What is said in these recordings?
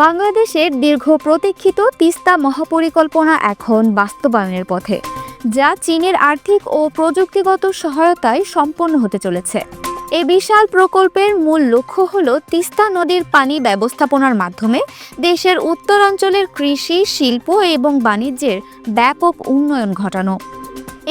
বাংলাদেশের দীর্ঘ প্রতীক্ষিত তিস্তা মহাপরিকল্পনা এখন বাস্তবায়নের পথে, যা চীনের আর্থিক ও প্রযুক্তিগত সহায়তায় সম্পন্ন হতে চলেছে। এই বিশাল প্রকল্পের মূল লক্ষ্য হল তিস্তা নদীর পানি ব্যবস্থাপনার মাধ্যমে দেশের উত্তরাঞ্চলের কৃষি, শিল্প এবং বাণিজ্যের ব্যাপক উন্নয়ন ঘটানো।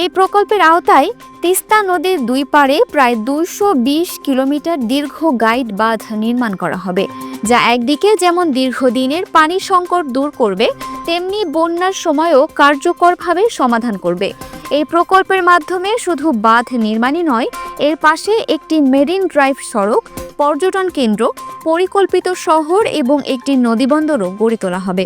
এই প্রকল্পের আওতায় তিস্তা নদীর দুই পাড়ে প্রায় 220 কিলোমিটার দীর্ঘ গাইড বাঁধ নির্মাণ করা হবে, যা একদিকে যেমন দীর্ঘদিনের পানি সংকট দূর করবে, তেমনি বন্যার সময়ও কার্যকরভাবে সমাধান করবে। এই প্রকল্পের মাধ্যমে শুধু বাঁধ নির্মাণই নয়, এর পাশে একটি মেরিন ড্রাইভ সড়ক, পর্যটন কেন্দ্র, পরিকল্পিত শহর এবং একটি নদীবন্দরও গড়ে তোলা হবে।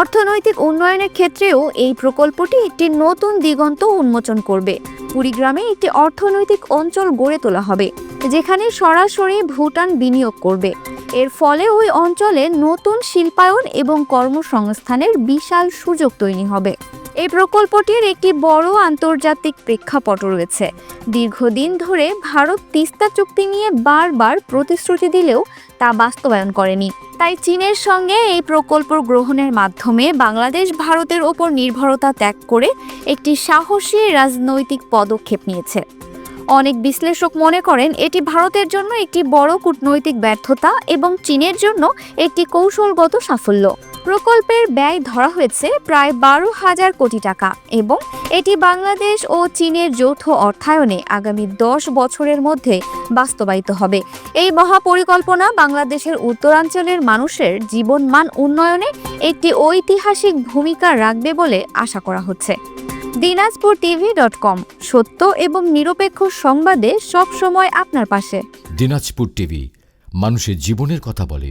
অর্থনৈতিক উন্নয়নের ক্ষেত্রেও এই প্রকল্পটি একটি নতুন দিগন্ত উন্মোচন করবে। কুড়িগ্রামে একটি অর্থনৈতিক অঞ্চল গড়ে তোলা হবে, যেখানে সরাসরি ভুটান বিনিয়োগ করবে। এর ফলে ওই অঞ্চলে নতুন শিল্পায়ন এবং কর্মসংস্থানের বিশাল সুযোগ তৈরি হবে। এই প্রকল্পটির একটি বড় আন্তর্জাতিক প্রেক্ষাপট রয়েছে। দীর্ঘদিন ধরে ভারত তিস্তা চুক্তি নিয়ে বারবার প্রতিশ্রুতি দিলেও তা বাস্তবায়ন করেনি। তাই চীনের সঙ্গে এই প্রকল্প গ্রহণের মাধ্যমে বাংলাদেশ ভারতের ওপর নির্ভরতা ত্যাগ করে একটি সাহসী রাজনৈতিক পদক্ষেপ নিয়েছে। অনেক বিশ্লেষক মনে করেন এটি ভারতের জন্য একটি বড় কূটনৈতিক ব্যর্থতা এবং চীনের জন্য একটি কৌশলগত সাফল্য। প্রকল্পের ব্যয় ধরা হয়েছে প্রায় 12,000 কোটি টাকা এবং এটি বাংলাদেশ ও চীনের যৌথ অর্থায়নে আগামী 10 বছরের মধ্যে বাস্তবায়িত হবে। এই মহাপরিকল্পনা বাংলাদেশের উত্তরাঞ্চলের মানুষের জীবনমান উন্নয়নে একটি ঐতিহাসিক ভূমিকা রাখবে বলে আশা করা হচ্ছে। dinajpurtv.com, সত্য এবং নিরপেক্ষ সংবাদে সব সময় আপনার পাশে। দিনাজপুর টিভি, মানুষের জীবনের কথা বলে।